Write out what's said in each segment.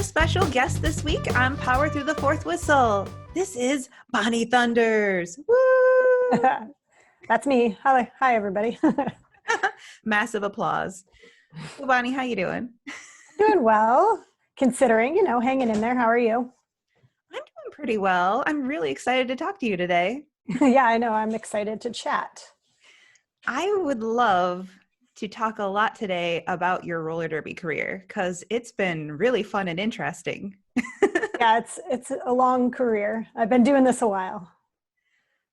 a special guest this week on Power Through the Fourth Whistle. This is Bonnie Thunders. Woo! That's me. Hi, everybody. Massive applause. So Bonnie, how you doing? Doing well, considering, hanging in there. How are you? I'm doing pretty well. I'm really excited to talk to you today. Yeah, I know. I'm excited to chat. I would love to talk a lot today about your roller derby career because it's been really fun and interesting. Yeah, it's a long career. I've been doing this a while.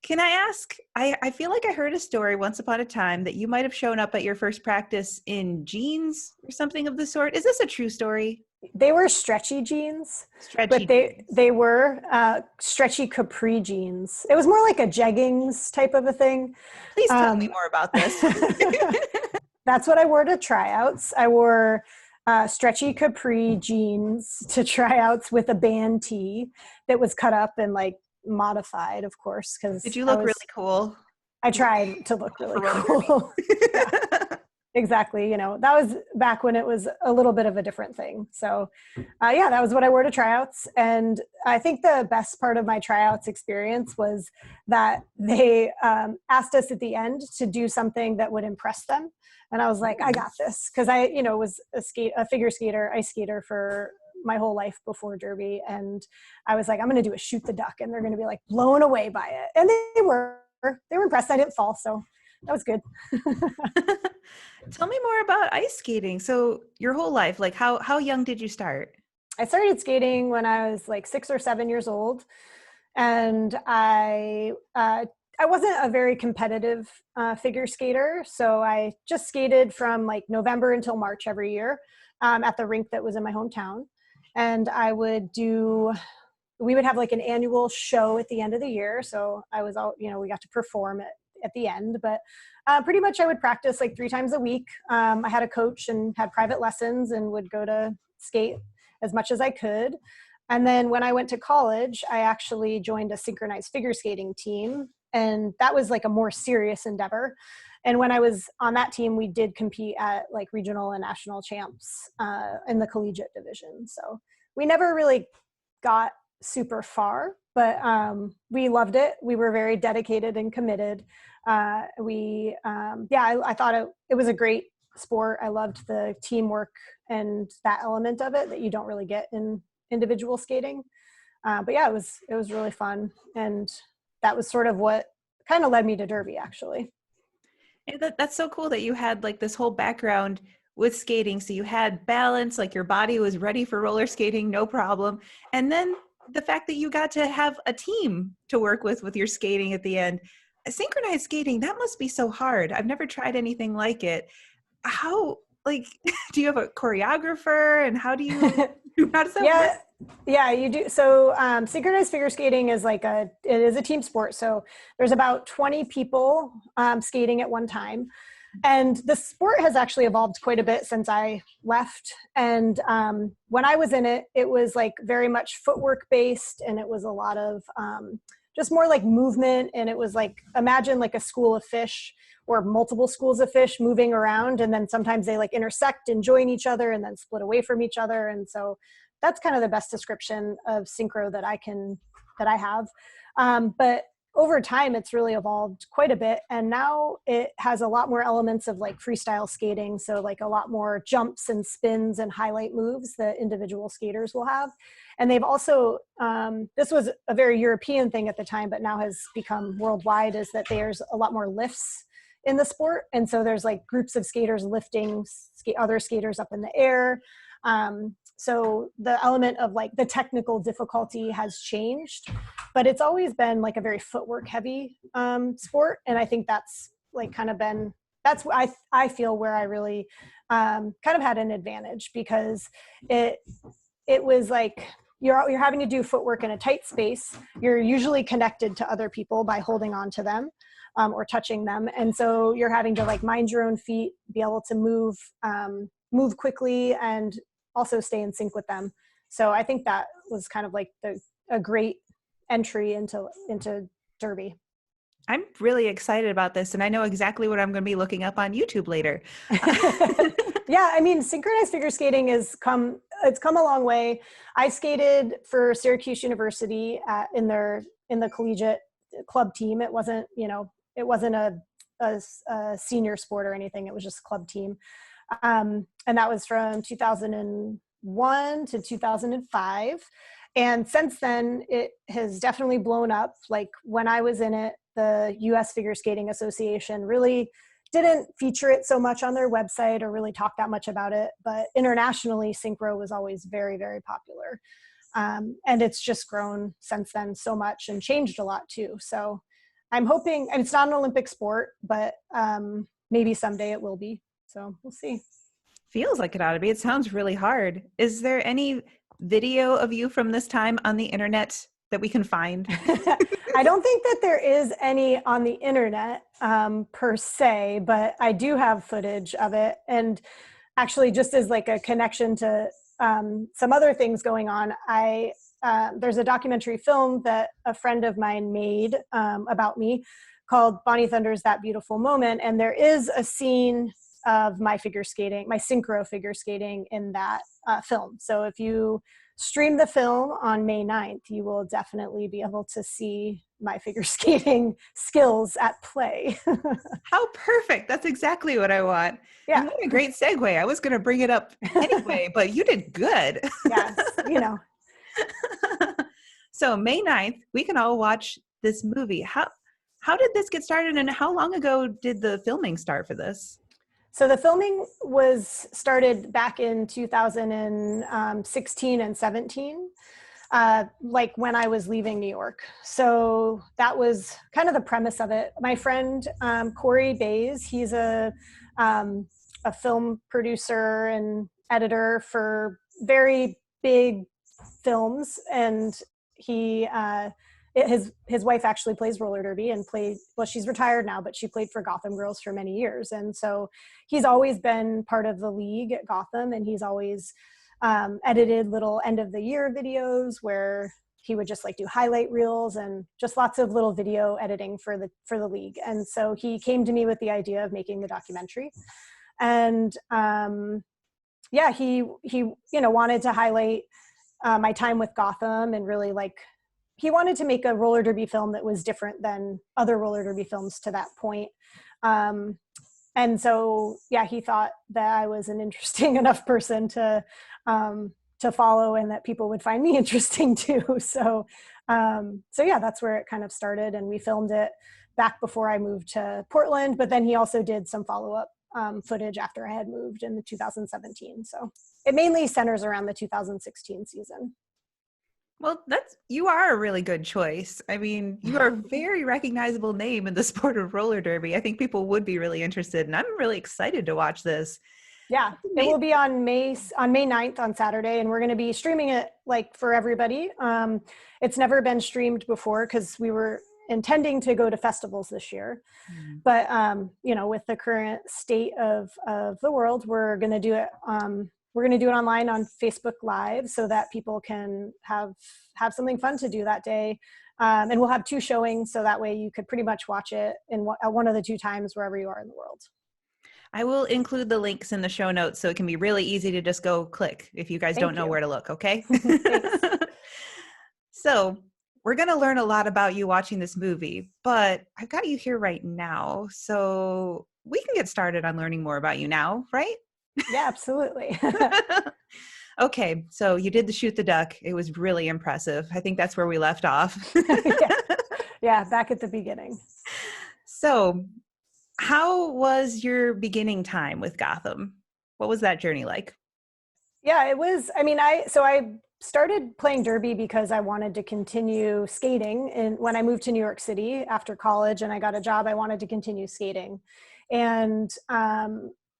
Can I ask, I feel like I heard a story once upon a time that you might have shown up at your first practice in jeans or something of the sort. Is this a true story? They were stretchy jeans, but they were stretchy capri jeans. It was more like a jeggings type of a thing. Please tell me more about this. That's what I wore to tryouts. I wore stretchy capri jeans to tryouts with a band tee that was cut up and modified, of course. Because did you look really cool? I tried to look really cool. Yeah, exactly. That was back when it was a little bit of a different thing. So that was what I wore to tryouts. And I think the best part of my tryouts experience was that they asked us at the end to do something that would impress them. And I was like, I got this. Because I, was a figure skater, ice skater for my whole life before Derby. And I was like, I'm going to do a shoot the duck. And they're going to be blown away by it. And they were impressed. I didn't fall. So that was good. Tell me more about ice skating. So your whole life, how young did you start? I started skating when I was 6 or 7 years old. And I wasn't a very competitive figure skater. So I just skated from November until March every year at the rink that was in my hometown. And we would have an annual show at the end of the year. So I was all, we got to perform at the end, but pretty much I would practice 3 times a week. I had a coach and had private lessons and would go to skate as much as I could. And then when I went to college, I actually joined a synchronized figure skating team. And that was a more serious endeavor. And when I was on that team, we did compete at regional and national champs in the collegiate division. So we never really got super far, but we loved it. We were very dedicated and committed. I thought it was a great sport. I loved the teamwork and that element of it that you don't really get in individual skating. But yeah, it was really fun. And that was sort of what kind of led me to Derby, actually. And that's so cool that you had this whole background with skating. So you had balance, your body was ready for roller skating, no problem. And then the fact that you got to have a team to work with your skating at the end. Synchronized skating, that must be so hard. I've never tried anything like it. How, do you have a choreographer and how does that work? Yeah, you do. So synchronized figure skating is it is a team sport. So there's about 20 people skating at one time. And the sport has actually evolved quite a bit since I left. And when I was in it, it was very much footwork based, and it was a lot of just more movement. And it was imagine a school of fish or multiple schools of fish moving around. And then sometimes they intersect and join each other and then split away from each other. And so that's kind of the best description of synchro that I have. But over time, it's really evolved quite a bit. And now it has a lot more elements of freestyle skating. So a lot more jumps and spins and highlight moves that individual skaters will have. And they've also, this was a very European thing at the time, but now has become worldwide, is that there's a lot more lifts in the sport. And so there's groups of skaters lifting other skaters up in the air. So the element of the technical difficulty has changed, but it's always been a very footwork heavy sport. And I think that's that's I feel where I really kind of had an advantage, because it was you're having to do footwork in a tight space. You're usually connected to other people by holding on to them or touching them. And so you're having to mind your own feet, be able to move quickly, and also stay in sync with them. So I think that was kind of a great entry into Derby. I'm really excited about this, and I know exactly what I'm going to be looking up on YouTube later. Yeah, I mean, synchronized figure skating it's come a long way. I skated for Syracuse University in the collegiate club team. It wasn't, it wasn't a senior sport or anything. It was just a club team. And that was from 2001 to 2005. And since then, it has definitely blown up. Like when I was in it, the US Figure Skating Association really didn't feature it so much on their website or really talk that much about it. But internationally, synchro was always very, very popular. And it's just grown since then so much and changed a lot too. So I'm hoping, and it's not an Olympic sport, but maybe someday it will be. So we'll see. Feels like it ought to be. It sounds really hard. Is there any video of you from this time on the internet that we can find? I don't think that there is any on the internet per se, but I do have footage of it. And actually, just as like a connection to some other things going on, there's a documentary film that a friend of mine made about me called Bonnie Thunder's That Beautiful Moment. And there is a scene of my synchro figure skating in that film. So if you stream the film on May 9th, you will definitely be able to see my figure skating skills at play. How perfect. That's exactly what I want. Yeah. And what a great segue. I was going to bring it up anyway, but you did good. Yes, So May 9th, we can all watch this movie. How did this get started, and how long ago did the filming start for this? So the filming was started back in 2016 and 17, like when I was leaving New York. So that was kind of the premise of it. My friend, Corey Bays, he's a film producer and editor for very big films. And his wife actually plays roller derby and she's retired now, but she played for Gotham Girls for many years. And so he's always been part of the league at Gotham, and he's always edited little end of the year videos where he would just like do highlight reels and just lots of little video editing for the league. And so he came to me with the idea of making the documentary. And he wanted to highlight my time with Gotham, and really he wanted to make a roller derby film that was different than other roller derby films to that point. And so, he thought that I was an interesting enough person to follow, and that people would find me interesting too. So that's where it kind of started. And we filmed it back before I moved to Portland, but then he also did some follow-up footage after I had moved in the 2017. So it mainly centers around the 2016 season. Well, you are a really good choice. I mean, you are a very recognizable name in the sport of roller derby. I think people would be really interested, and I'm really excited to watch this. Yeah, it will be on May 9th on Saturday, and we're going to be streaming it for everybody. It's never been streamed before because we were intending to go to festivals this year. But with the current state of the world, we're going to do it. We're going to do it online on Facebook Live so that people can have something fun to do that day. And we'll have 2 showings, so that way you could pretty much watch it at one of the 2 times wherever you are in the world. I will include the links in the show notes so it can be really easy to just go click if you guys don't know where to look, okay? So we're going to learn a lot about you watching this movie, but I've got you here right now, so we can get started on learning more about you now, right? Yeah, absolutely. Okay, so you did the shoot the duck. It was really impressive. I think that's where we left off. Yeah, back at the beginning. So how was your beginning time with Gotham? What was that journey like? Yeah, it was, I started playing derby because I wanted to continue skating. And when I moved to New York City after college and I got a job, I wanted to continue skating. And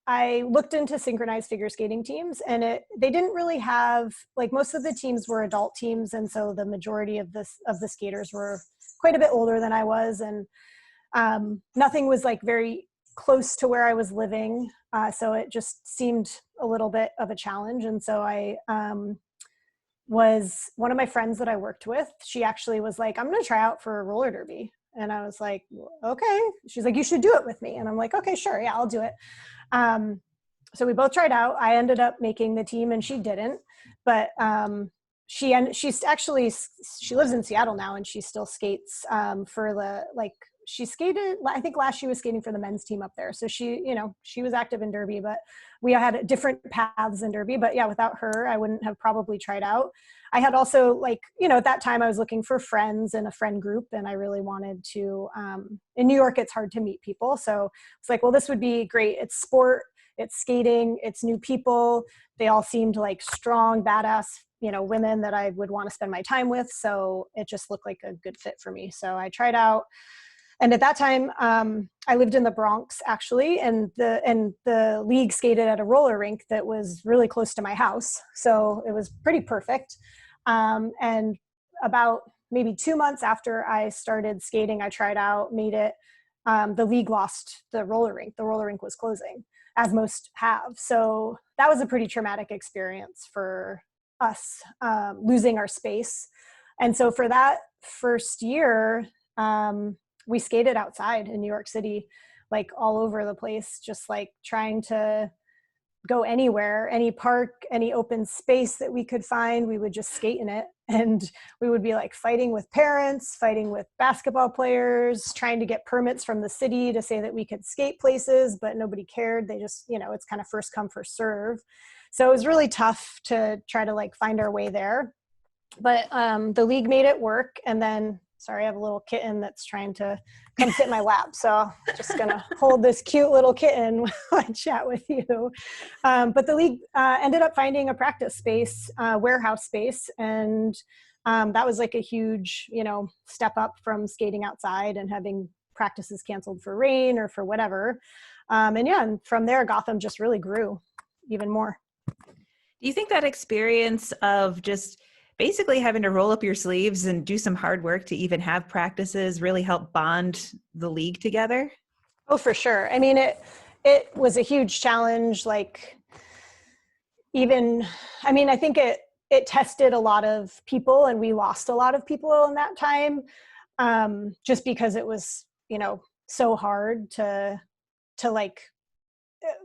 I looked into synchronized figure skating teams, and they didn't really have, most of the teams were adult teams. And so the majority of the skaters were quite a bit older than I was. And nothing was very close to where I was living. So it just seemed a little bit of a challenge. And so I was one of my friends that I worked with. She actually was like, I'm going to try out for roller derby. And I was like, okay. She's like, you should do it with me. And I'm like, okay, sure. Yeah, I'll do it. So we both tried out. I ended up making the team and she didn't, but she's actually, she lives in Seattle now and she still skates for the, like, she skated, I think last she was skating for the men's team up there. So she, you know, she was active in Derby, but we had different paths in Derby. But yeah, without her, I wouldn't have probably tried out. I had also, like, you know, at that time I was looking for friends and a friend group, and I really wanted to, in New York, it's hard to meet people. So it's like, well, this would be great. It's sport, it's skating, it's new people. They all seemed like strong, badass, you know, women that I would want to spend my time with. So it just looked like a good fit for me. So I tried out. And at that time, I lived in the Bronx, actually, and the league skated at a roller rink that was really close to my house. So it was pretty perfect. And about maybe 2 months after I started skating, I tried out, made it. The league lost the roller rink. The roller rink was closing, as most have. So that was a pretty traumatic experience for us, losing our space. And so for that first year, we skated outside in New York City, like all over the place, just like trying to go anywhere, any park, any open space that we could find, we would just skate in it. And we would be like fighting with parents, fighting with basketball players, trying to get permits from the city to say that we could skate places, but nobody cared. They just, you know, it's kind of first come, first serve. So it was really tough to try to like find our way there. But the league made it work. And then, sorry, I have a little kitten that's trying to come sit in my lap. So I'm just going to hold this cute little kitten while I chat with you. But the league ended up finding a practice space, warehouse space. And that was like a huge, you know, step up from skating outside and having practices canceled for rain or for whatever. And yeah, and from there, Gotham just really grew even more. Do you think that experience of just basically having to roll up your sleeves and do some hard work to even have practices really help bond the league together? Oh, for sure. I mean, it was a huge challenge. Like, even, I mean, I think it tested a lot of people, and we lost a lot of people in that time, just because it was, you know, so hard to like,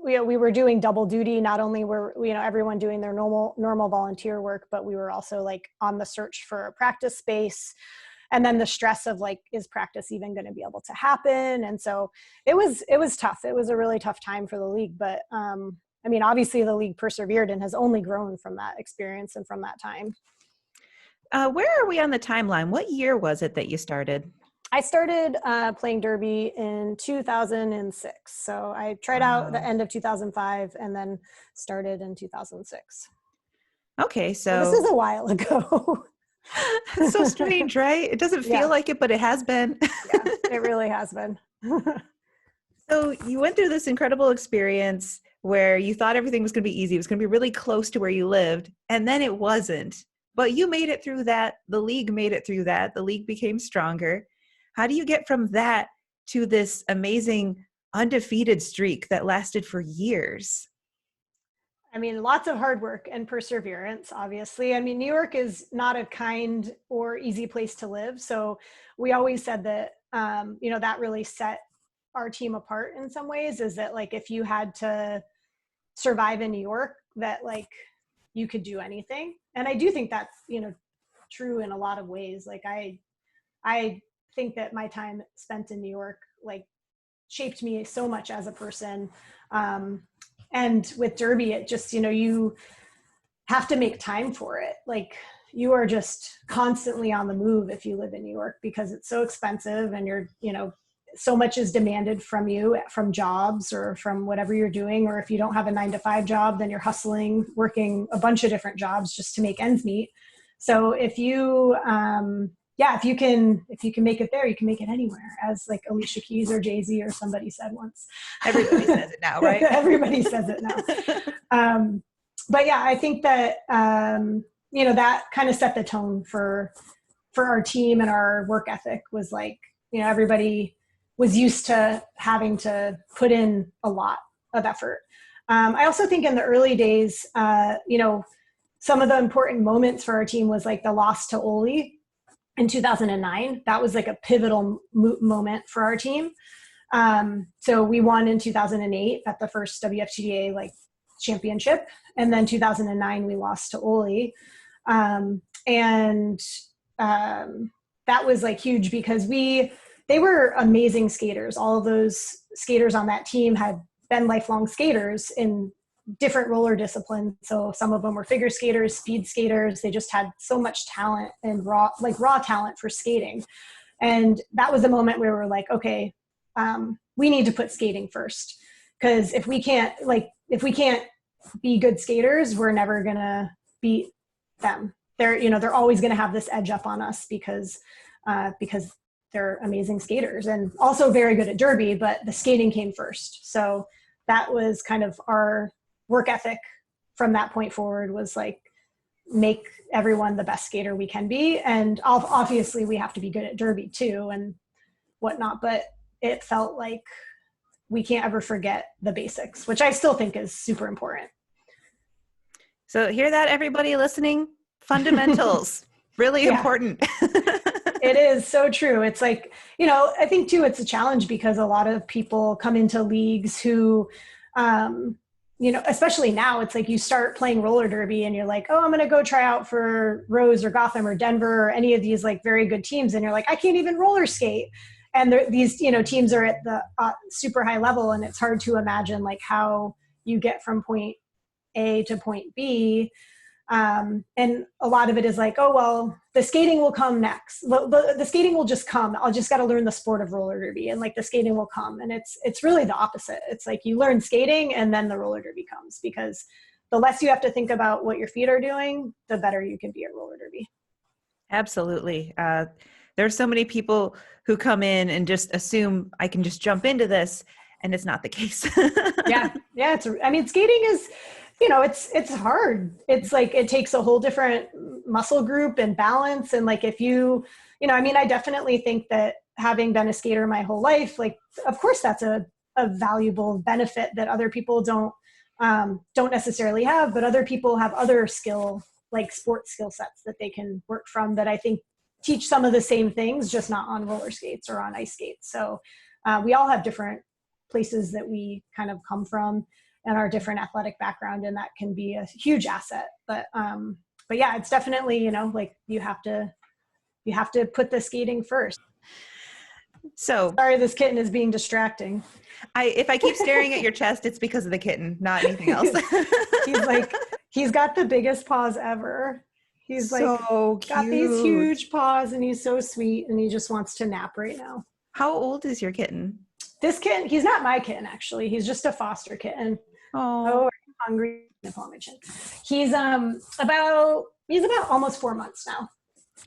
we were doing double duty. Not only were, you know, everyone doing their normal volunteer work, but we were also like on the search for a practice space. And then the stress of like, is practice even going to be able to happen? And so it was tough. It was a really tough time for the league. But I mean, obviously the league persevered and has only grown from that experience and from that time. Where are we on the timeline? What year was it that you started? I started playing Derby in 2006. So I tried out the end of 2005 and then started in 2006. Okay, so this is a while ago. It's so strange, right? It doesn't feel like it, but it has been. Yeah, it really has been. So you went through this incredible experience where you thought everything was going to be easy. It was going to be really close to where you lived, and then it wasn't. But you made it through that. The league made it through that. The league became stronger. How do you get from that to this amazing undefeated streak that lasted for years? I mean, lots of hard work and perseverance, obviously. I mean, New York is not a kind or easy place to live. So we always said that, you know, that really set our team apart in some ways, is that like, if you had to survive in New York, that like you could do anything. And I do think that's, you know, true in a lot of ways. Like I think that my time spent in New York, like, shaped me so much as a person. And with Derby, it just, you know, you have to make time for it. Like, you are just constantly on the move if you live in New York, because it's so expensive and you're, you know, so much is demanded from you, from jobs or from whatever you're doing. Or if you don't have a 9-to-5 job, then you're hustling, working a bunch of different jobs just to make ends meet. So if you, if you can make it there, you can make it anywhere, as like Alicia Keys or Jay-Z or somebody said once. Everybody says it now, right? Everybody says it now. But yeah, I think that, you know, that kind of set the tone for our team, and our work ethic was like, you know, everybody was used to having to put in a lot of effort. I also think in the early days, you know, some of the important moments for our team was like the loss to Oli. in 2009. That was like a pivotal moment for our team. So we won in 2008 at the first WFGDA like championship. And then 2009, we lost to Oli. That was like huge because they were amazing skaters. All of those skaters on that team had been lifelong skaters in different roller disciplines. So some of them were figure skaters, speed skaters. They just had so much talent and raw talent for skating. And that was a moment where we're like, okay, we need to put skating first. Because if we can't be good skaters, we're never gonna beat them. They're always gonna have this edge up on us because they're amazing skaters and also very good at derby, but the skating came first. So that was kind of our work ethic from that point forward, was like, make everyone the best skater we can be. And obviously we have to be good at derby too and whatnot, but it felt like we can't ever forget the basics, which I still think is super important. So hear that, everybody listening? Fundamentals, really important. It is so true. It's like, I think too, it's a challenge because a lot of people come into leagues who, especially now, it's like you start playing roller derby and you're like, oh, I'm going to go try out for Rose or Gotham or Denver or any of these like very good teams. And you're like, I can't even roller skate. And these, teams are at the super high level, and it's hard to imagine like how you get from point A to point B. And a lot of it is like, oh, well, the skating will come next. The skating will just come. I'll just got to learn the sport of roller derby, and like the skating will come. And it's really the opposite. It's like you learn skating and then the roller derby comes, because the less you have to think about what your feet are doing, the better you can be at roller derby. Absolutely. There's so many people who come in and just assume I can just jump into this, and it's not the case. Yeah. Skating is, it's hard. It's like, it takes a whole different muscle group and balance. And like, if I definitely think that having been a skater my whole life, like, of course that's a valuable benefit that other people don't necessarily have, but other people have other sports skill sets that they can work from, that I think teach some of the same things, just not on roller skates or on ice skates. So we all have different places that we kind of come from and our different athletic background, and that can be a huge asset. But yeah, it's definitely, like you have to put the skating first. So sorry, this kitten is being distracting. If I keep staring at your chest, it's because of the kitten, not anything else. he's got the biggest paws ever. He's so cute. Got these huge paws, and he's so sweet, and he just wants to nap right now. How old is your kitten? This kitten, he's not my kitten, actually. He's just a foster kitten. Oh, are you hungry? He's about almost 4 months now.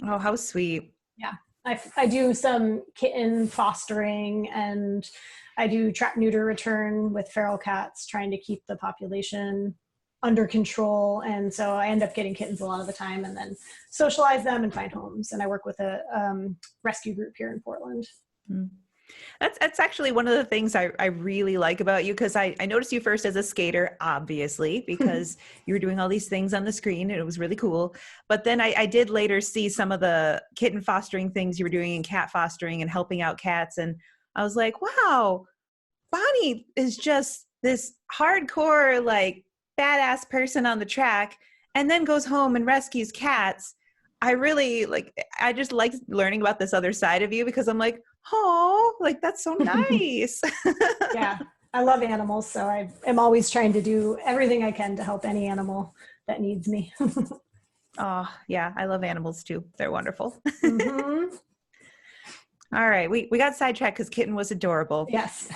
Oh, how sweet. Yeah. I do some kitten fostering, and I do trap, neuter, return with feral cats, trying to keep the population under control. And so I end up getting kittens a lot of the time, and then socialize them and find homes. And I work with a rescue group here in Portland. Mm. That's actually one of the things I really like about you, because I noticed you first as a skater, obviously, because you were doing all these things on the screen and it was really cool. But then I did later see some of the kitten fostering things you were doing in cat fostering and helping out cats. And I was like, wow, Bonnie is just this hardcore, like, badass person on the track, and then goes home and rescues cats. I just like learning about this other side of you, because I'm like, oh, like, that's so nice. Yeah, I love animals, so I am always trying to do everything I can to help any animal that needs me. Oh, yeah, I love animals too. They're wonderful. Mm-hmm. All right, we got sidetracked because Kitten was adorable. Yes.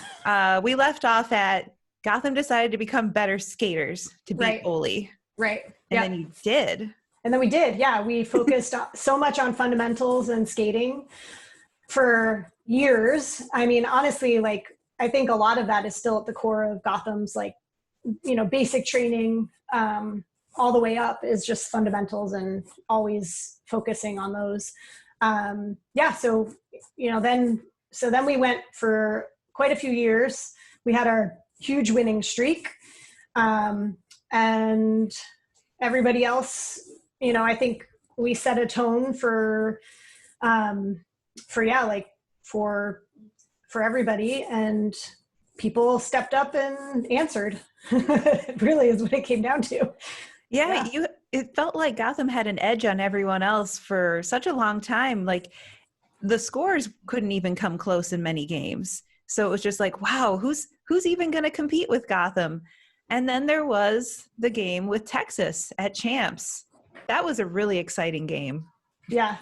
We left off at Gotham decided to become better skaters to beat Oli. Right. And then you did. And then we did, yeah. We focused so much on fundamentals and skating for years. I mean, honestly, like, I think a lot of that is still at the core of Gotham's, like, basic training all the way up is just fundamentals and always focusing on those. Then we went for quite a few years. We had our huge winning streak. And everybody else, I think we set a tone for for yeah, like for everybody, and people stepped up and answered. Really is what it came down to. Yeah, it felt like Gotham had an edge on everyone else for such a long time. Like the scores couldn't even come close in many games. So it was just like, wow, who's even going to compete with Gotham? And then there was the game with Texas at Champs. That was a really exciting game. Yeah.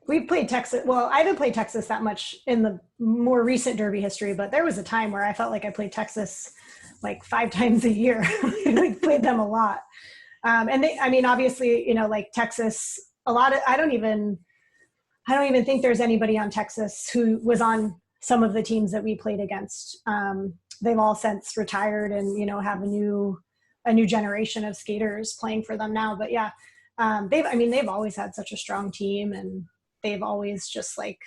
We played Texas. Well, I haven't played Texas that much in the more recent Derby history, but there was a time where I felt like I played Texas like 5 times a year. We played them a lot. And they, I mean, obviously, you know, like Texas, a lot of, I don't even think there's anybody on Texas who was on some of the teams that we played against. They've all since retired and, you know, have a new generation of skaters playing for them now. But yeah, they've always had such a strong team, and they've always just like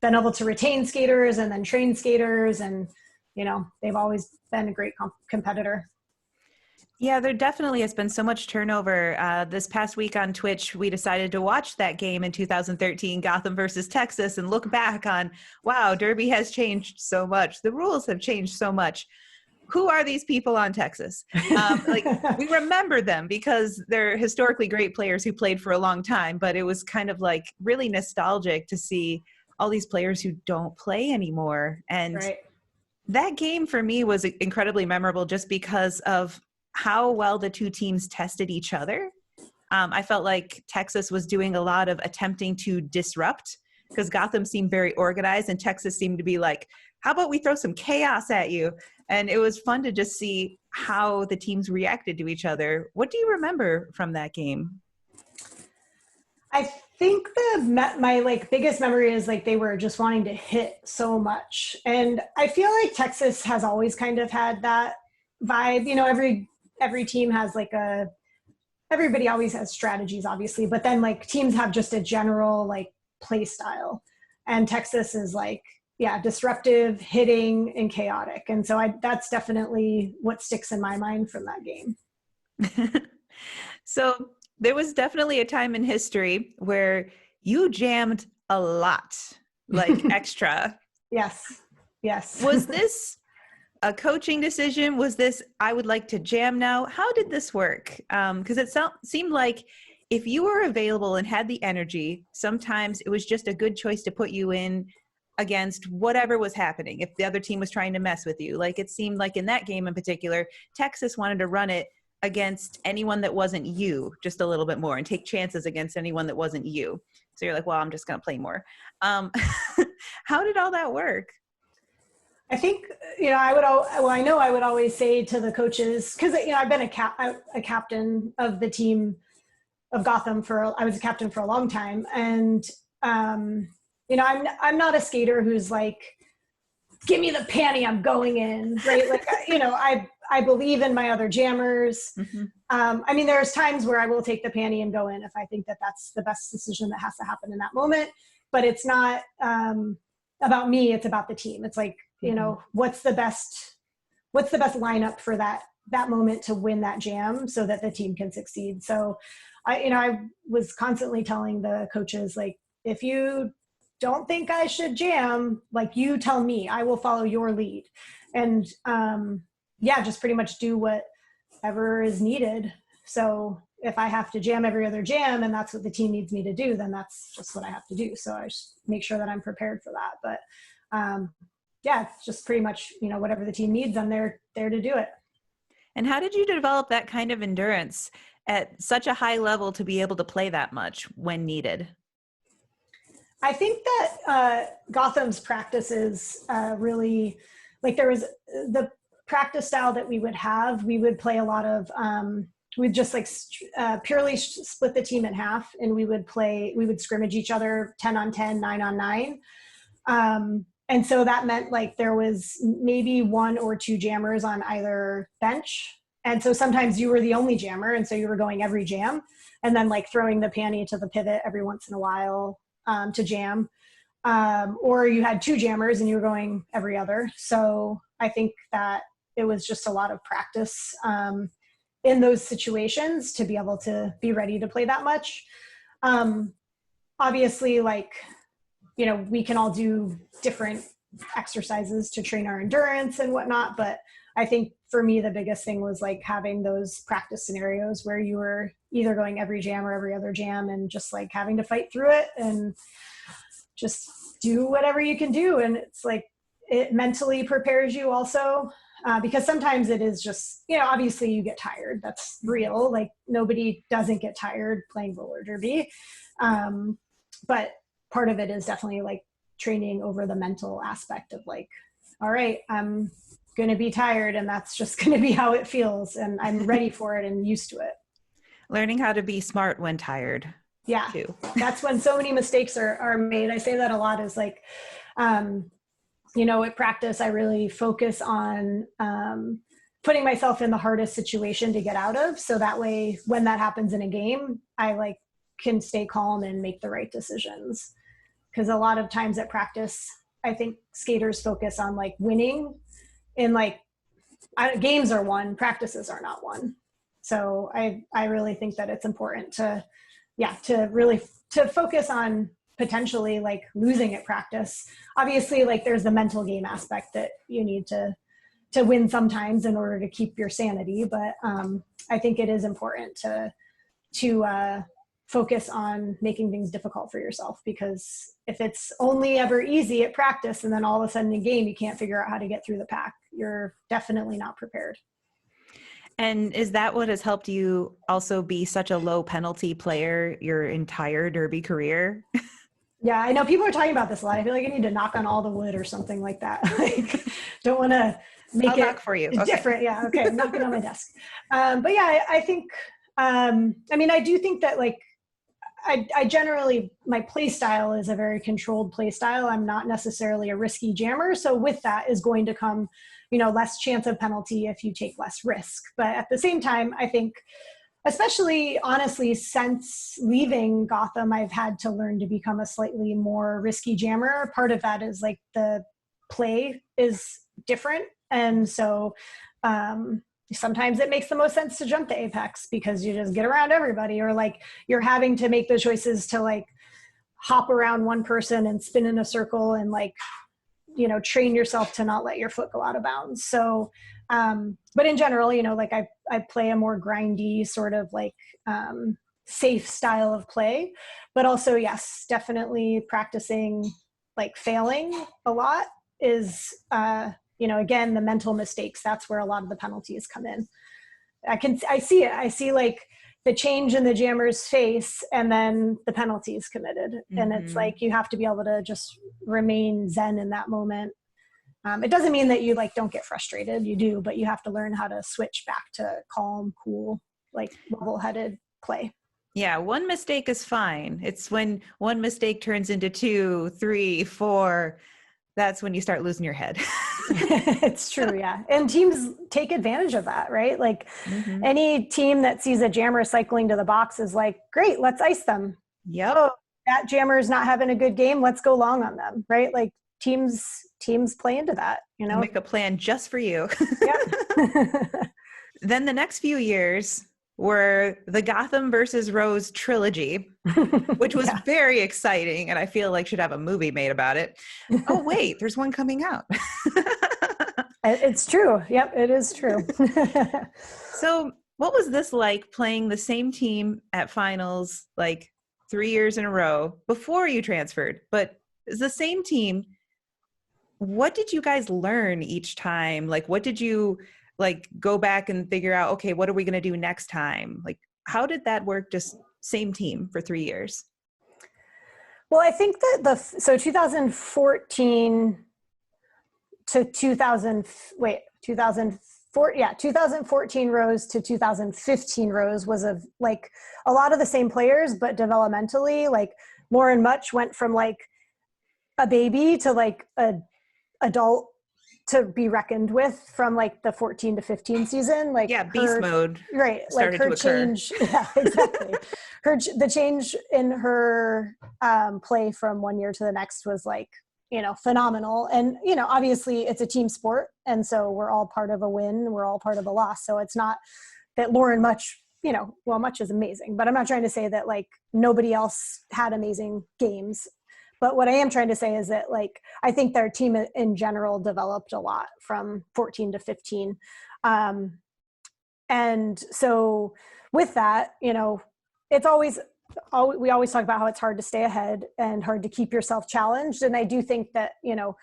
been able to retain skaters and then train skaters. And, you know, they've always been a great competitor. Yeah, there definitely has been so much turnover. This past week on Twitch, we decided to watch that game in 2013, Gotham versus Texas, and look back on, wow, Derby has changed so much. The rules have changed so much. Who are these people on Texas? Like we remember them because they're historically great players who played for a long time, but it was kind of like really nostalgic to see all these players who don't play anymore. And Right. That game for me was incredibly memorable just because of how well the two teams tested each other. I felt like Texas was doing a lot of attempting to disrupt because Gotham seemed very organized and Texas seemed to be like, how about we throw some chaos at you? And it was fun to just see how the teams reacted to each other. What do you remember from that game? I think my like biggest memory is like they were just wanting to hit so much. And I feel like Texas has always kind of had that vibe. You know, every team has like everybody always has strategies, obviously, but then like teams have just a general like play style. And Texas is like, yeah, disruptive, hitting, and chaotic. And so that's definitely what sticks in my mind from that game. So there was definitely a time in history where you jammed a lot, like extra. Yes. Was this a coaching decision? Was this, I would like to jam now? How did this work? Because it seemed like if you were available and had the energy, sometimes it was just a good choice to put you in against whatever was happening. If the other team was trying to mess with you, like it seemed like in that game in particular, Texas wanted to run it against anyone that wasn't you just a little bit more and take chances against anyone that wasn't you. So you're like, well, I'm just going to play more. How did all that work? I think, you know, I would always say to the coaches, because, you know, I've been a captain of the team of Gotham I was a captain for a long time. And, you know, I'm not a skater who's like, give me the panty, I'm going in, right? Like, you know, I believe in my other jammers. Mm-hmm. I mean, there's times where I will take the panty and go in if I think that that's the best decision that has to happen in that moment, but it's not about me, it's about the team. It's like, you know, what's the best lineup for that moment to win that jam so that the team can succeed. So I was constantly telling the coaches, like, if you don't think I should jam, like, you tell me, I will follow your lead. And just pretty much do whatever is needed. So if I have to jam every other jam and that's what the team needs me to do, then that's just what I have to do. So I just make sure that I'm prepared for that. But it's just pretty much, you know, whatever the team needs, I'm there to do it. And how did you develop that kind of endurance at such a high level to be able to play that much when needed? I think that Gotham's practices really, like, there was the practice style that we would play a lot of, we'd just like purely split the team in half, and we would scrimmage each other 10 on 10, 9 on 9. And so that meant like there was maybe 1 or 2 jammers on either bench. And so sometimes you were the only jammer, and so you were going every jam, and then like throwing the panty to the pivot every once in a while to jam. Or you had 2 jammers and you were going every other. So I think that it was just a lot of practice in those situations to be able to be ready to play that much. Obviously, like, you know, we can all do different exercises to train our endurance and whatnot. But I think for me, the biggest thing was like having those practice scenarios where you were either going every jam or every other jam and just like having to fight through it and just do whatever you can do. And it's like, it mentally prepares you also, because sometimes it is just, you know, obviously you get tired. That's real. Like nobody doesn't get tired playing roller derby. But part of it is definitely like training over the mental aspect of like, all right, I'm going to be tired and that's just going to be how it feels. And I'm ready for it and used to it. Learning how to be smart when tired. Yeah. Too. That's when so many mistakes are made. I say that a lot is like, you know, at practice, I really focus on putting myself in the hardest situation to get out of. So that way, when that happens in a game, I like can stay calm and make the right decisions. Because a lot of times at practice, I think skaters focus on like winning and like games are won, practices are not won. So I really think that it's important to focus on potentially like losing at practice. Obviously, like there's the mental game aspect that you need to win sometimes in order to keep your sanity. But I think it is important to focus on making things difficult for yourself, because if it's only ever easy at practice and then all of a sudden in game you can't figure out how to get through the pack, you're definitely not prepared. And is that what has helped you also be such a low penalty player your entire derby career? Yeah, I know people are talking about this a lot. I feel like I need to knock on all the wood or something like that. Like, don't want to make I'll knock for you. Okay. Different. Yeah, okay, I'm knocking on my desk. But yeah, I think, I mean, I do think that like, I generally, my play style is a very controlled play style. I'm not necessarily a risky jammer. So with that is going to come, you know, less chance of penalty if you take less risk. But at the same time, I think, especially honestly, since leaving Gotham, I've had to learn to become a slightly more risky jammer. Part of that is like the play is different. And so sometimes it makes the most sense to jump to apex because you just get around everybody, or like you're having to make the choices to like hop around one person and spin in a circle and like, you know, train yourself to not let your foot go out of bounds. So, but in general, you know, like I play a more grindy sort of like safe style of play, but also, yes, definitely practicing like failing a lot is, you know, again, the mental mistakes, that's where a lot of the penalties come in. I see it. I see like the change in the jammer's face and then the penalties committed. Mm-hmm. And it's like, you have to be able to just remain zen in that moment. It doesn't mean that you like don't get frustrated, you do, but you have to learn how to switch back to calm, cool, like level-headed play. Yeah, one mistake is fine. It's when one mistake turns into 2, 3, 4, that's when you start losing your head. It's true, yeah. And teams take advantage of that, right? Like any team that sees a jammer cycling to the box is like, great, let's ice them. Yep. Oh, that jammer is not having a good game, let's go long on them, right? Like teams play into that, you know? Make a plan just for you. Yeah. Then the next few years were the Gotham versus Rose trilogy, which was very exciting, and I feel like should have a movie made about it. Oh, wait, there's one coming out. It's true. Yep, it is true. So what was this like, playing the same team at finals like 3 years in a row before you transferred? But it's the same team. What did you guys learn each time? Like, what did you like go back and figure out, okay, what are we going to do next time? Like, how did that work? Just same team for 3 years. Well, I think that so 2014 to 2014 Rose to 2015 Rose was a lot of the same players, but developmentally, like Lauren Much went from like a baby to like a adult to be reckoned with from like the 14 to 15 season. Like beast mode. Right. Like her change. Yeah, exactly. The change in her play from one year to the next was like, you know, phenomenal. And, you know, obviously it's a team sport. And so we're all part of a win. We're all part of a loss. So it's not that Lauren Much, you know, well, Much is amazing, but I'm not trying to say that like nobody else had amazing games. But what I am trying to say is that like, I think their team in general developed a lot from 14 to 15. And so with that, you know, it's always, we always talk about how it's hard to stay ahead and hard to keep yourself challenged. And I do think that, you know,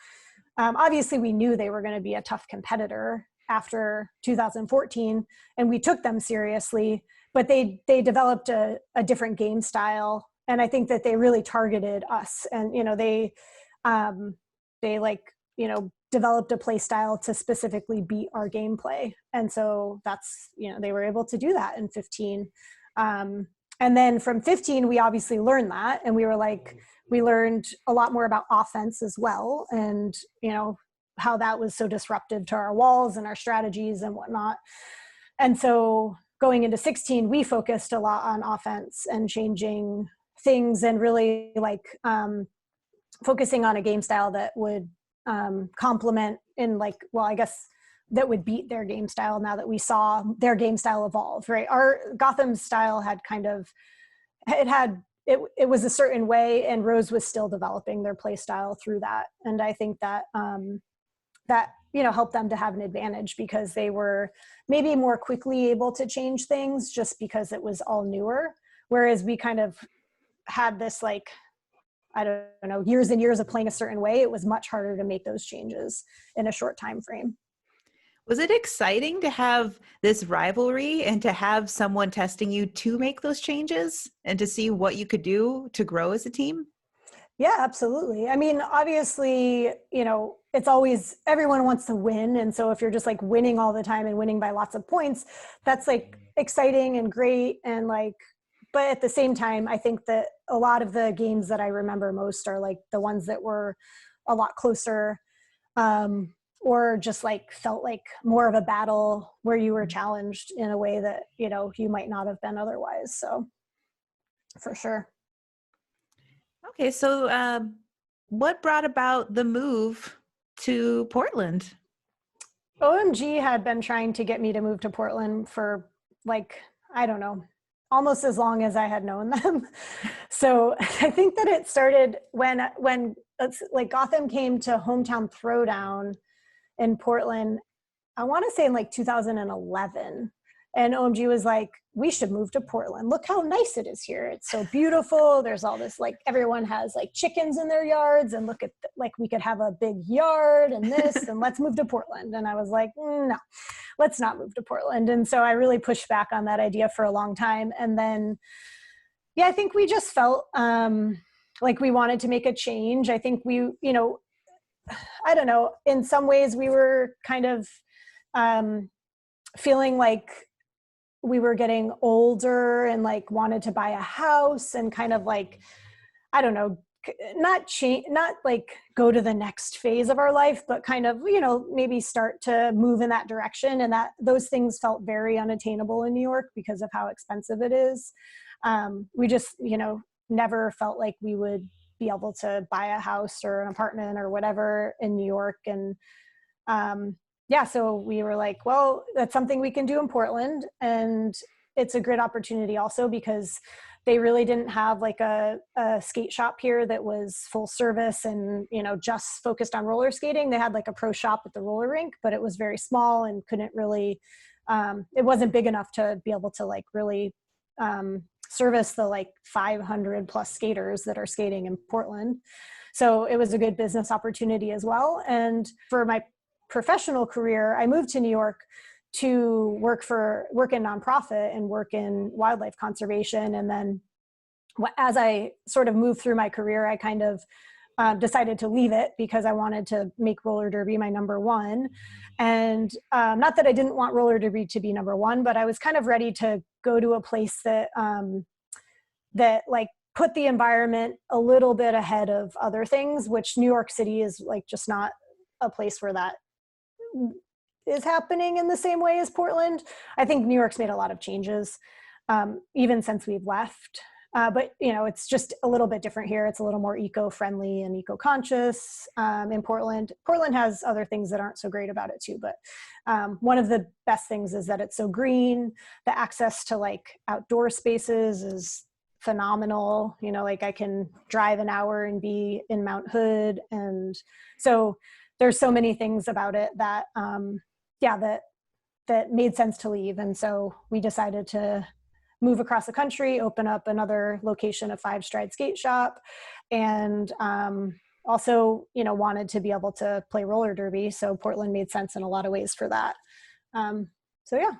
obviously we knew they were going to be a tough competitor after 2014, and we took them seriously, but they developed a different game style. And I think that they really targeted us, and, you know, they like, you know, developed a play style to specifically beat our gameplay. And so that's, you know, they were able to do that in 15. And then from 15, we obviously learned that, and we were like, we learned a lot more about offense as well. And, you know, how that was so disruptive to our walls and our strategies and whatnot. And so going into 16, we focused a lot on offense and changing things, and really like focusing on a game style that would complement in like, well, I guess that would beat their game style now that we saw their game style evolve, right? Our Gotham style had kind of, it was a certain way, and Rose was still developing their play style through that. And I think that that, you know, helped them to have an advantage, because they were maybe more quickly able to change things just because it was all newer. Whereas we kind of had this, like, I don't know, years and years of playing a certain way. It was much harder to make those changes in a short time frame. Was it exciting to have this rivalry and to have someone testing you to make those changes and to see what you could do to grow as a team? Yeah, absolutely. I mean, obviously, you know, it's always, everyone wants to win. And so if you're just like winning all the time and winning by lots of points, that's like exciting and great. And like, but at the same time, I think that a lot of the games that I remember most are like the ones that were a lot closer, or just like felt like more of a battle where you were challenged in a way that, you know, you might not have been otherwise. So for sure. Okay, so what brought about the move to Portland? OMG had been trying to get me to move to Portland for like, I don't know, almost as long as I had known them. So I think that it started when like Gotham came to Hometown Throwdown in Portland, I want to say in like 2011. And OMG was like, we should move to Portland. Look how nice it is here. It's so beautiful. There's all this, like, everyone has like chickens in their yards, and look at like, we could have a big yard and this, and let's move to Portland. And I was like, no, let's not move to Portland. And so I really pushed back on that idea for a long time. And then, yeah, I think we just felt like we wanted to make a change. I think we, you know, I don't know, in some ways we were kind of feeling like we were getting older and like wanted to buy a house and kind of like, I don't know, not like go to the next phase of our life, but kind of, you know, maybe start to move in that direction. And that those things felt very unattainable in New York because of how expensive it is. We just, you know, never felt like we would be able to buy a house or an apartment or whatever in New York. And yeah, so we were like, well, that's something we can do in Portland. And it's a great opportunity also because they really didn't have like a skate shop here that was full service and, you know, just focused on roller skating. They had like a pro shop at the roller rink, but it was very small and couldn't really, it wasn't big enough to be able to like really service the like 500 plus skaters that are skating in Portland. So it was a good business opportunity as well. And for my professional career, I moved to New York to work in nonprofit and work in wildlife conservation. And then as I sort of moved through my career, I kind of decided to leave it because I wanted to make roller derby my number one. And not that I didn't want roller derby to be number one, but I was kind of ready to go to a place that that like put the environment a little bit ahead of other things, which New York City is like just not a place where that is happening in the same way as Portland. I think New York's made a lot of changes, even since we've left. But, you know, it's just a little bit different here. It's a little more eco-friendly and eco-conscious in Portland. Portland has other things that aren't so great about it too. But one of the best things is that it's so green. The access to like outdoor spaces is phenomenal. You know, like I can drive an hour and be in Mount Hood. And so there's so many things about it that, that made sense to leave. And so we decided to move across the country, open up another location, a 5-stride skate shop. And also, you know, wanted to be able to play roller derby. So Portland made sense in a lot of ways for that. So yeah.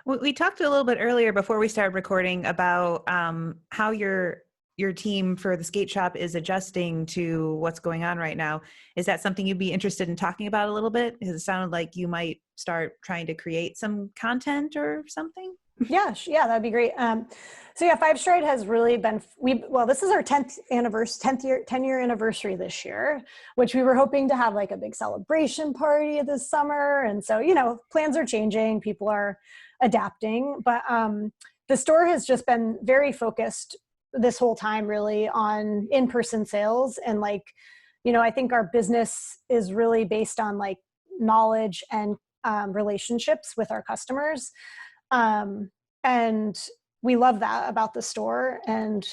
We talked a little bit earlier before we started recording about how your team for the skate shop is adjusting to what's going on right now. Is that something you'd be interested in talking about a little bit? Because it sounded like you might start trying to create some content or something. Yeah, that'd be great. So yeah, 5-stride has really been, this is our 10-year anniversary this year, which we were hoping to have like a big celebration party this summer. And so, you know, plans are changing, people are adapting, but the store has just been very focused this whole time really on in-person sales. And like, you know, I think our business is really based on like knowledge and relationships with our customers. And we love that about the store. And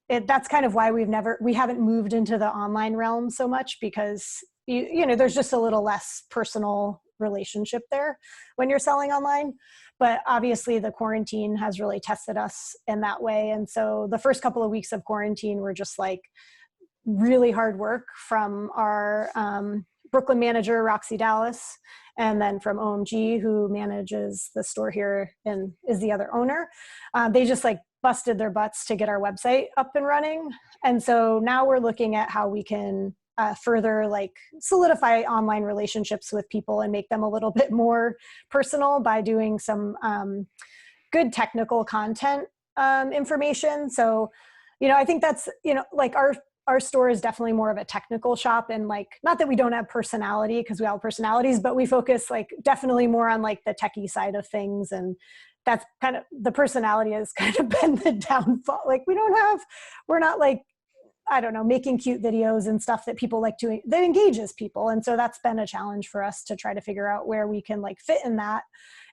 that's kind of why we haven't moved into the online realm so much, because you know, there's just a little less personal relationship there when you're selling online. But obviously the quarantine has really tested us in that way. And so the first couple of weeks of quarantine were just like really hard work from our Brooklyn manager, Roxy Dallas, and then from OMG, who manages the store here and is the other owner. They just like busted their butts to get our website up and running. And so now we're looking at how we can further like solidify online relationships with people and make them a little bit more personal by doing some good technical content information. So, you know, I think that's, you know, like our store is definitely more of a technical shop, and like, not that we don't have personality, because we all have personalities, but we focus like definitely more on like the techie side of things. And that's kind of, the personality has kind of been the downfall. Like we're not like, I don't know, making cute videos and stuff that people like doing that engages people. And so that's been a challenge for us to try to figure out where we can like fit in that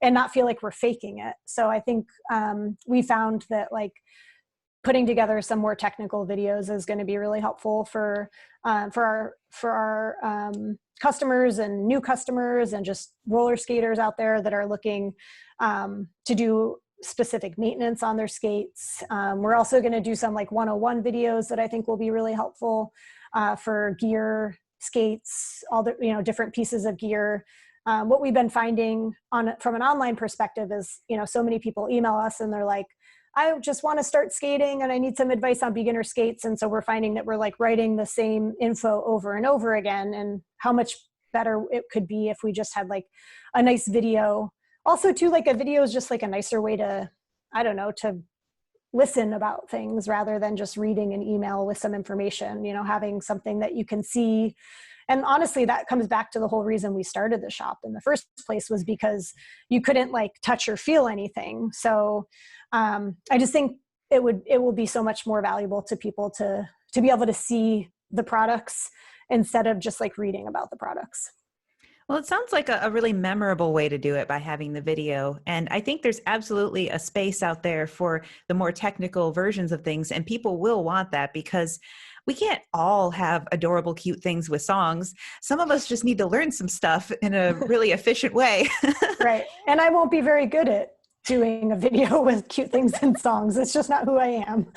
and not feel like we're faking it. So I think we found that like putting together some more technical videos is going to be really helpful for our customers and new customers and just roller skaters out there that are looking to do specific maintenance on their skates. We're also going to do some like 101 videos that I think will be really helpful for gear, skates, all the, you know, different pieces of gear. What we've been finding from an online perspective is, you know, so many people email us and they're like, I just want to start skating and I need some advice on beginner skates. And so we're finding that we're like writing the same info over and over again, and how much better it could be if we just had like a nice video. Also too, like a video is just like a nicer way to, I don't know, to listen about things rather than just reading an email with some information, you know, having something that you can see. And honestly, that comes back to the whole reason we started the shop in the first place, was because you couldn't like touch or feel anything. So I just think it will be so much more valuable to people to be able to see the products instead of just like reading about the products. Well, it sounds like a really memorable way to do it by having the video. And I think there's absolutely a space out there for the more technical versions of things. And people will want that, because we can't all have adorable, cute things with songs. Some of us just need to learn some stuff in a really efficient way. Right. And I won't be very good at doing a video with cute things and songs. It's just not who I am.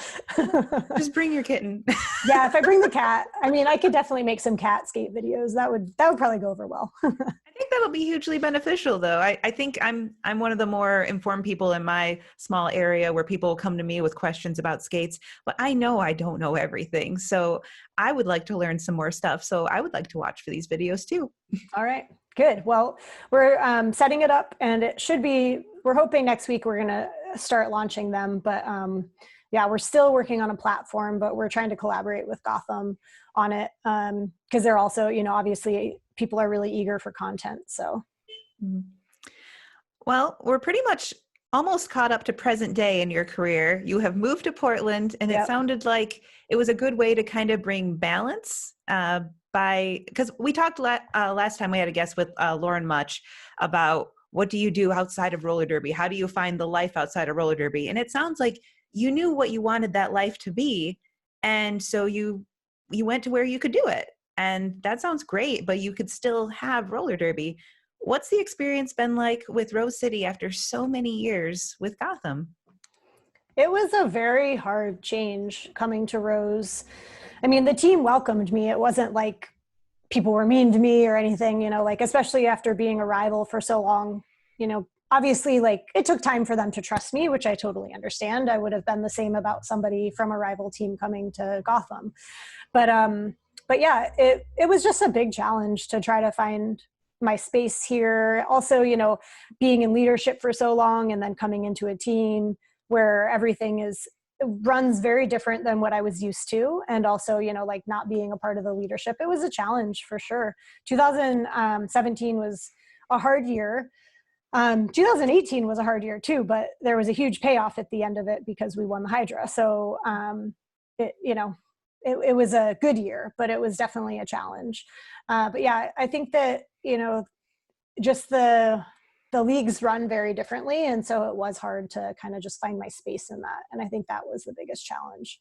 Just bring your kitten. Yeah, if I bring the cat, I mean, I could definitely make some cat skate videos. That would probably go over well. I think that'll be hugely beneficial, though. I think I'm one of the more informed people in my small area, where people come to me with questions about skates, but I know I don't know everything. So I would like to learn some more stuff. So I would like to watch for these videos too. All right, good. Well, we're setting it up, and it should be, we're hoping next week we're going to start launching them. But yeah, we're still working on a platform, but we're trying to collaborate with Gotham on it, because they're also, you know, obviously people are really eager for content. So, well, we're pretty much almost caught up to present day in your career. You have moved to Portland, and it sounded like it was a good way to kind of bring balance because we talked last time we had a guest with Lauren Much about what do you do outside of roller derby? How do you find the life outside of roller derby? And it sounds like you knew what you wanted that life to be. And so you went to where you could do it. And that sounds great, but you could still have roller derby. What's the experience been like with Rose City after so many years with Gotham? It was a very hard change coming to Rose. I mean, the team welcomed me. It wasn't like people were mean to me or anything, like, especially after being a rival for so long, obviously, like, it took time for them to trust me, which I totally understand. I would have been the same about somebody from a rival team coming to Gotham. But yeah, it was just a big challenge to try to find my space here. Also, being in leadership for so long and then coming into a team where everything runs very different than what I was used to. And also, like, not being a part of the leadership, it was a challenge for sure. 2017 was a hard year. 2018 was a hard year too, but there was a huge payoff at the end of it because we won the Hydra. So, it was a good year, but it was definitely a challenge. But yeah, I think that, just the leagues run very differently. And so it was hard to kind of just find my space in that. And I think that was the biggest challenge.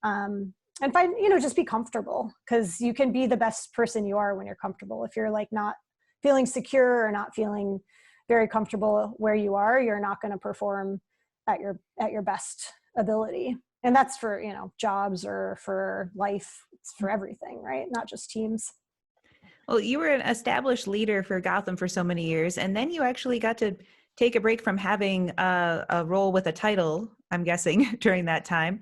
And find, just be comfortable, because you can be the best person you are when you're comfortable. If you're like not feeling secure or not feeling very comfortable where you are, you're not going to perform at your best ability. And that's for, jobs or for life. It's for everything, right? Not just teams. Well, you were an established leader for Gotham for so many years, and then you actually got to take a break from having a role with a title, I'm guessing, during that time.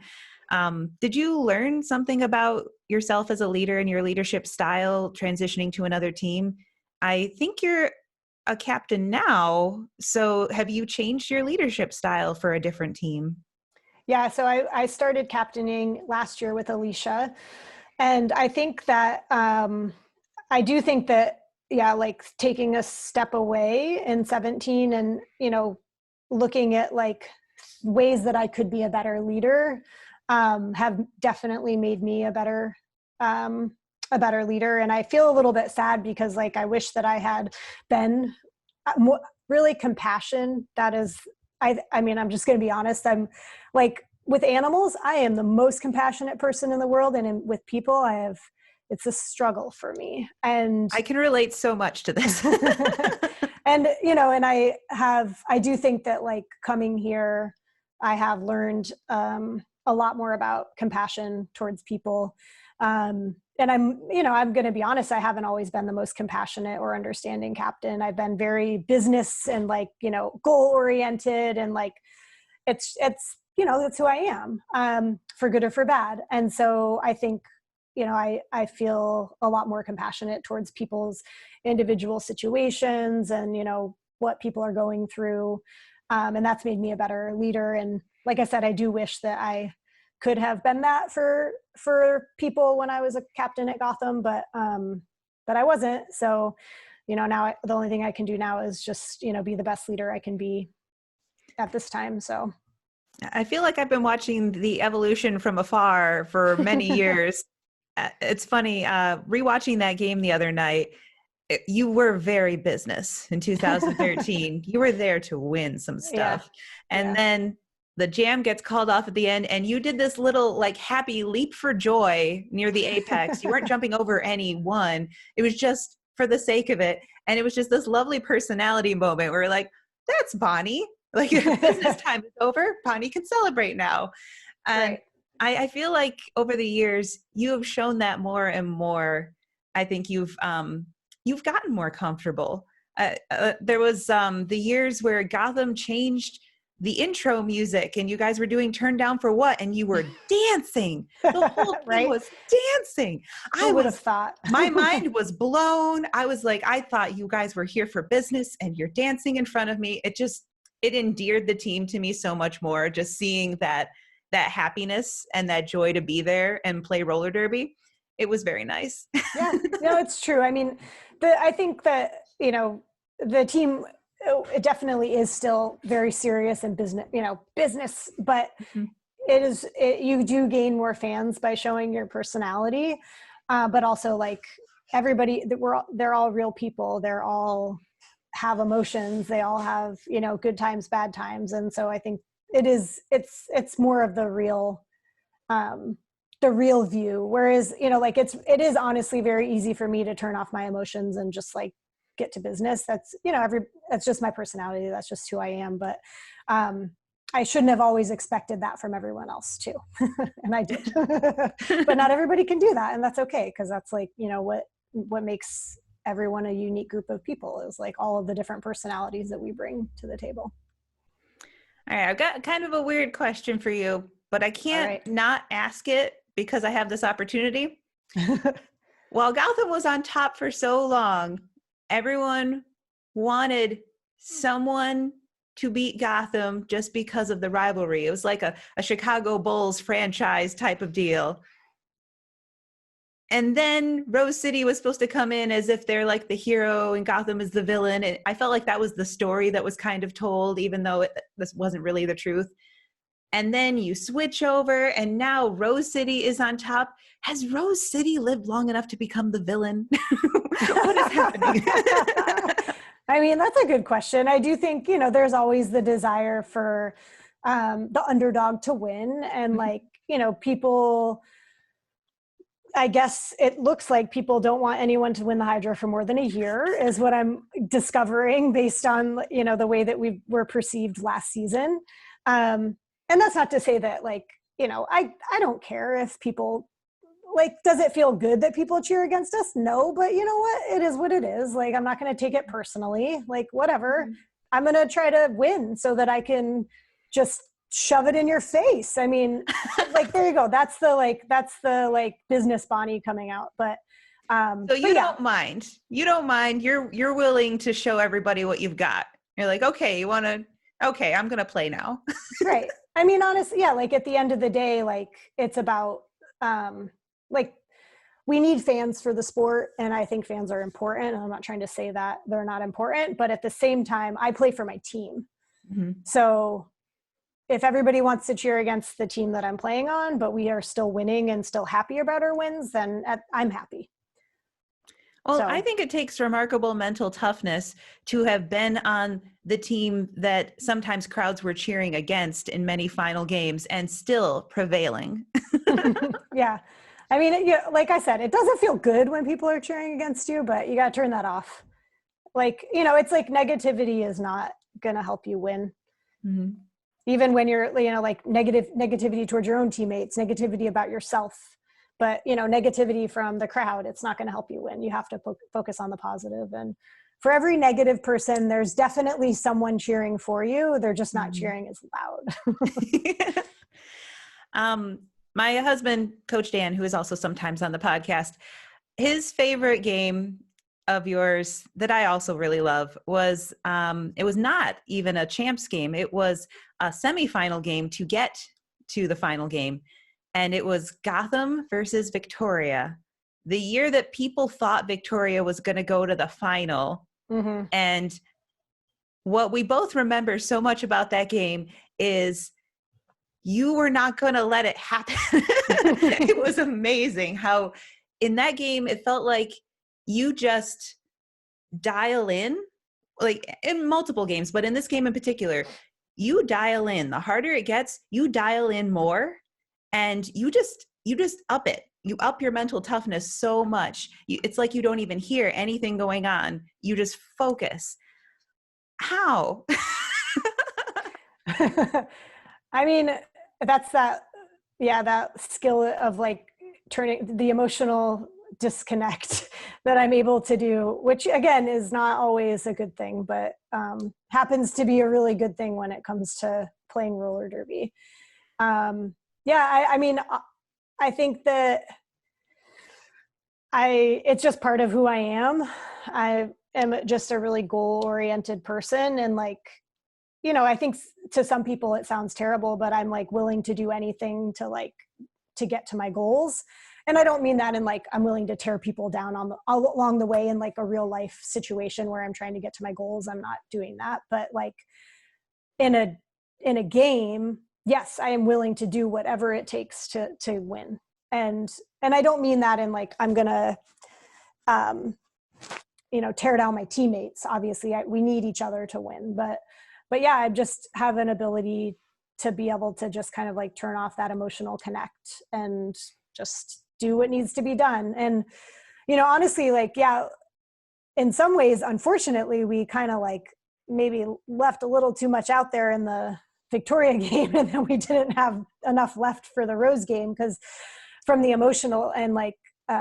Did you learn something about yourself as a leader and your leadership style transitioning to another team? I think you're a captain now, so have you changed your leadership style for a different team? Yeah, so I started captaining last year with Alicia, and I think that I do think that, yeah, like taking a step away in 17 and, looking at like ways that I could be a better leader, have definitely made me a better leader. And I feel a little bit sad because, like, I wish that I had been more, really compassion. That is, I mean, I'm just going to be honest. I'm like, with animals, I am the most compassionate person in the world. And with people, it's a struggle for me. And I can relate so much to this. and, and I do think that, like, coming here, I have learned a lot more about compassion towards people. And I'm going to be honest, I haven't always been the most compassionate or understanding captain. I've been very business and, like, goal oriented, and like, it's, that's who I am, for good or for bad. And so I think, I feel a lot more compassionate towards people's individual situations and, what people are going through. And that's made me a better leader. And like I said, I do wish that I could have been that for people when I was a captain at Gotham, but I wasn't. So, now the only thing I can do now is just, be the best leader I can be at this time. So I feel like I've been watching the evolution from afar for many years. It's funny, rewatching that game the other night, you were very business in 2013. You were there to win some stuff. Yeah. And then the jam gets called off at the end, and you did this little, like, happy leap for joy near the apex. You weren't jumping over anyone. It was just for the sake of it. And it was just this lovely personality moment where we're like, that's Bonnie. Like, business time is over. Bonnie can celebrate now. And right. I feel like over the years, you have shown that more and more. I think you've gotten more comfortable. There was the years where Gotham changed the intro music, and you guys were doing Turn Down for What, and you were dancing. The whole thing right? was dancing. I would have thought. My mind was blown. I was like, I thought you guys were here for business, and you're dancing in front of me. It endeared the team to me so much more, just seeing that happiness and that joy to be there and play roller derby. It was very nice. Yeah, no, it's true. I mean, I think that, the team, it definitely is still very serious and business, but you do gain more fans by showing your personality. But also, like, everybody, they're all real people. They're all have emotions. They all have, good times, bad times. And so I think it's more of the real view. Whereas, like it is honestly very easy for me to turn off my emotions and just like get to business. That's, that's just my personality. That's just who I am. But I shouldn't have always expected that from everyone else too. And I did, but not everybody can do that. And that's okay. Cause that's like, what makes everyone a unique group of people is like all of the different personalities that we bring to the table. All right. I've got kind of a weird question for you, but I can't not ask it because I have this opportunity. While Gotham was on top for so long, everyone wanted someone to beat Gotham just because of the rivalry. It was like a Chicago Bulls franchise type of deal. And then Rose City was supposed to come in as if they're like the hero and Gotham is the villain. And I felt like that was the story that was kind of told, even though this wasn't really the truth. And then you switch over and now Rose City is on top. Has Rose City lived long enough to become the villain? What is happening? I mean, that's a good question. I do think, there's always the desire for the underdog to win. And like, people, I guess it looks like people don't want anyone to win the Hydra for more than a year is what I'm discovering based on, the way that we were perceived last season. And that's not to say that like, I don't care if people like, does it feel good that people cheer against us? No, but you know what? It is what it is. Like, I'm not going to take it personally, like whatever. I'm going to try to win so that I can just shove it in your face. I mean, like, there you go. That's the business Bonnie coming out. But so you don't mind. You don't mind. You're willing to show everybody what you've got. You're like, okay, okay, I'm going to play now. Right. I mean, honestly, yeah, like at the end of the day, like it's about, like we need fans for the sport. And I think fans are important. And I'm not trying to say that they're not important, but at the same time, I play for my team. Mm-hmm. So if everybody wants to cheer against the team that I'm playing on, but we are still winning and still happy about our wins, then I'm happy. Well, I think it takes remarkable mental toughness to have been on the team that sometimes crowds were cheering against in many final games and still prevailing. Yeah. I mean, like I said, it doesn't feel good when people are cheering against you, but you got to turn that off. Like, it's like negativity is not going to help you win. Mm-hmm. Even when you're, like negativity towards your own teammates, negativity about yourself. But, negativity from the crowd, it's not going to help you win. You have to focus on the positive. And for every negative person, there's definitely someone cheering for you. They're just not cheering as loud. My husband, Coach Dan, who is also sometimes on the podcast, his favorite game of yours that I also really love was, it was not even a champs game. It was a semifinal game to get to the final game. And it was Gotham versus Victoria, the year that people thought Victoria was going to go to the final. Mm-hmm. And what we both remember so much about that game is you were not going to let it happen. It was amazing how in that game, it felt like you just dial in, like in multiple games, but in this game in particular, you dial in. The harder it gets, you dial in more. And you just up it. You up your mental toughness so much. It's like you don't even hear anything going on. You just focus. How? I mean, that's that skill of like turning the emotional disconnect that I'm able to do, which again is not always a good thing, but happens to be a really good thing when it comes to playing roller derby. I mean, I think that it's just part of who I am. I am just a really goal-oriented person. And like, I think to some people it sounds terrible, but I'm like willing to do anything to get to my goals. And I don't mean that in like, I'm willing to tear people down along the way in like a real life situation where I'm trying to get to my goals. I'm not doing that. But like in a game, yes, I am willing to do whatever it takes to win. And I don't mean that in like, I'm going to, tear down my teammates. Obviously we need each other to win, but yeah, I just have an ability to be able to just kind of like turn off that emotional connect and just do what needs to be done. And, you know, honestly, like, yeah, in some ways, unfortunately, we kind of like maybe left a little too much out there in the Victoria game, and then we didn't have enough left for the Rose game, because from the emotional and like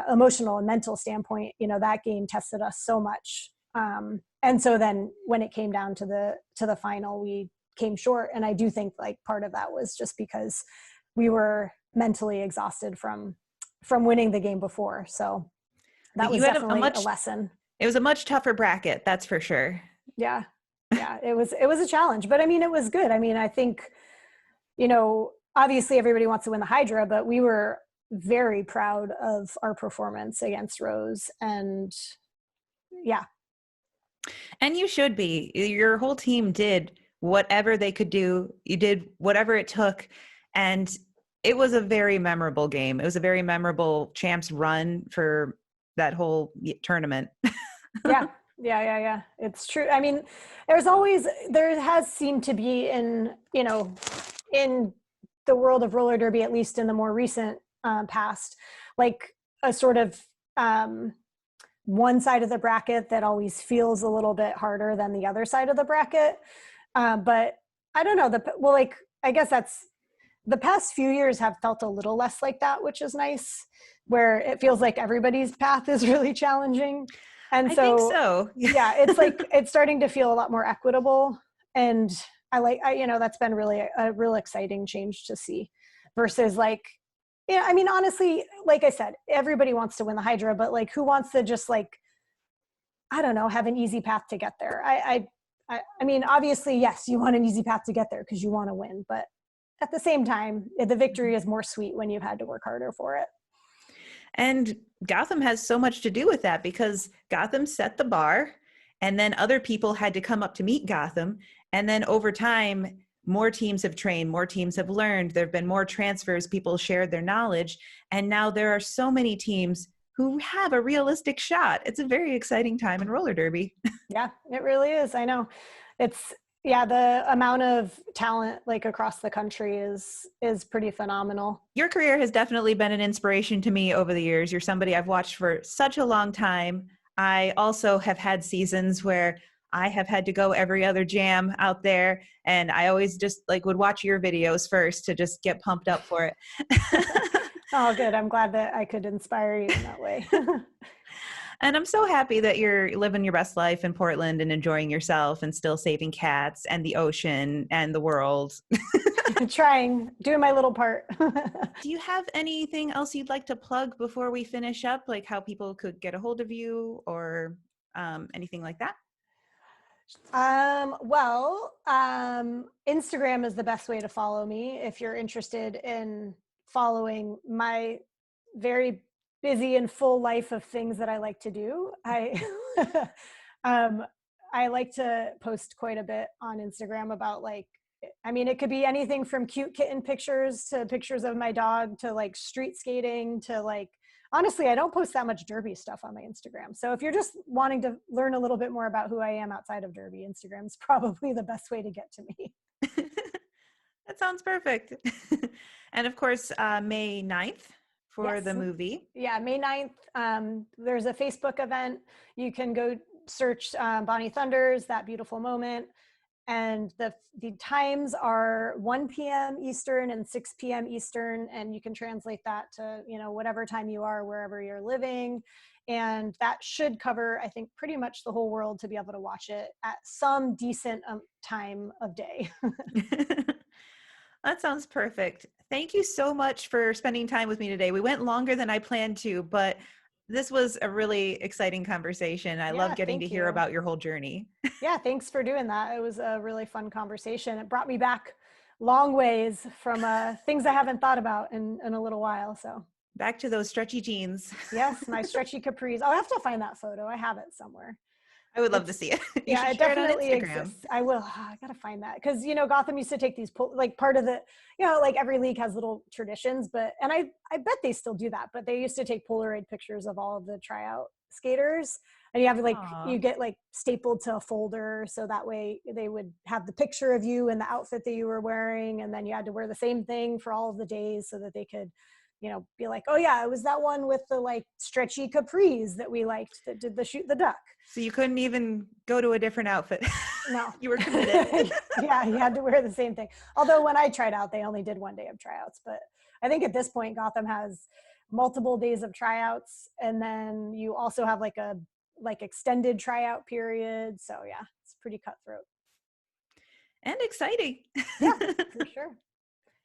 emotional and mental standpoint, you know, that game tested us so much. And so then when it came down to the final, we came short. And I do think like part of that was just because we were mentally exhausted from winning the game before. So that was definitely a lesson. It was a much tougher bracket, that's for sure. Yeah. Yeah, it was a challenge, but I mean, it was good. I mean, I think, you know, obviously everybody wants to win the Hydra, but we were very proud of our performance against Rose. And yeah. And you should be. Your whole team did whatever they could do. You did whatever it took. And it was a very memorable game. It was a very memorable champs run for that whole tournament. Yeah. It's true. I mean, there has seemed to be in the world of roller derby, at least in the more recent past, like a sort of one side of the bracket that always feels a little bit harder than the other side of the bracket. But I don't know, I guess that's, the past few years have felt a little less like that, which is nice, where it feels like everybody's path is really challenging. And I think so. Yeah, it's like, it's starting to feel a lot more equitable. And that's been really a real exciting change to see, versus like, yeah, I mean, honestly, like I said, everybody wants to win the Hydra, but like, who wants to just like, I don't know, have an easy path to get there? I mean, obviously, yes, you want an easy path to get there because you want to win, but at the same time, the victory is more sweet when you've had to work harder for it. And Gotham has so much to do with that, because Gotham set the bar, and then other people had to come up to meet Gotham. And then over time, more teams have trained, more teams have learned, there have been more transfers, people shared their knowledge. And now there are so many teams who have a realistic shot. It's a very exciting time in roller derby. Yeah, it really is. I know. The amount of talent like across the country is pretty phenomenal. Your career has definitely been an inspiration to me over the years. You're somebody I've watched for such a long time. I also have had seasons where I have had to go every other jam out there, and I always just like would watch your videos first to just get pumped up for it. Oh, good. I'm glad that I could inspire you in that way. And I'm so happy that you're living your best life in Portland and enjoying yourself and still saving cats and the ocean and the world. Doing my little part. Do you have anything else you'd like to plug before we finish up, like how people could get a hold of you or anything like that? Instagram is the best way to follow me if you're interested in following my very busy and full life of things that I like to do. I like to post quite a bit on Instagram about it could be anything from cute kitten pictures to pictures of my dog to like street skating to like, honestly, I don't post that much derby stuff on my Instagram. So if you're just wanting to learn a little bit more about who I am outside of derby, Instagram is probably the best way to get to me. That sounds perfect. And of course, May 9th for the movie. Yeah, May 9th. There's a Facebook event. You can go search Bonnie Thunders, That Beautiful Moment. And the times are 1 p.m. Eastern and 6 p.m. Eastern. And you can translate that to, whatever time you are, wherever you're living. And that should cover, I think, pretty much the whole world to be able to watch it at some decent time of day. That sounds perfect. Thank you so much for spending time with me today. We went longer than I planned to, but this was a really exciting conversation. I love getting to hear about your whole journey. Yeah, thanks for doing that. It was a really fun conversation. It brought me back long ways from things I haven't thought about in a little while. So back to those stretchy jeans. Yes, my stretchy capris. I'll have to find that photo. I have it somewhere. I would love to see it. You Yeah, should it share it on definitely Instagram. exists. I will. I gotta find that because Gotham used to take these like part of the like every league has little traditions, and I bet they still do that. But they used to take Polaroid pictures of all of the tryout skaters, and you have Aw. you get like stapled to a folder, so that way they would have the picture of you and the outfit that you were wearing, and then you had to wear the same thing for all of the days so that they could be like, oh yeah, it was that one with the like stretchy capris that we liked that did the shoot the duck. So you couldn't even go to a different outfit. No. You were committed. Yeah, you had to wear the same thing. Although when I tried out, they only did 1 day of tryouts. But I think at this point, Gotham has multiple days of tryouts. And then you also have like a extended tryout period. So yeah, it's pretty cutthroat. And exciting. Yeah, for sure.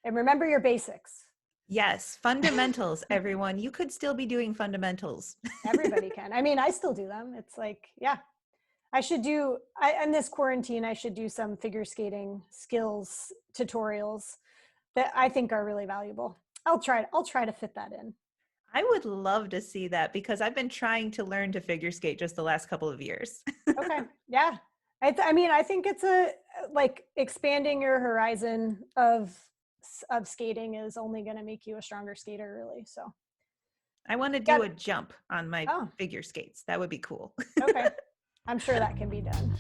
And remember your basics. Yes, fundamentals, everyone. You could still be doing fundamentals. Everybody can. I mean, I still do them. It's like, yeah, I should in this quarantine, I should do some figure skating skills tutorials that I think are really valuable. I'll try to fit that in. I would love to see that because I've been trying to learn to figure skate just the last couple of years. Okay. Yeah. I mean, I think it's like expanding your horizon of skating is only going to make you a stronger skater, really. So I want to do a jump on my Oh. figure skates. That would be cool. Okay. I'm sure that can be done.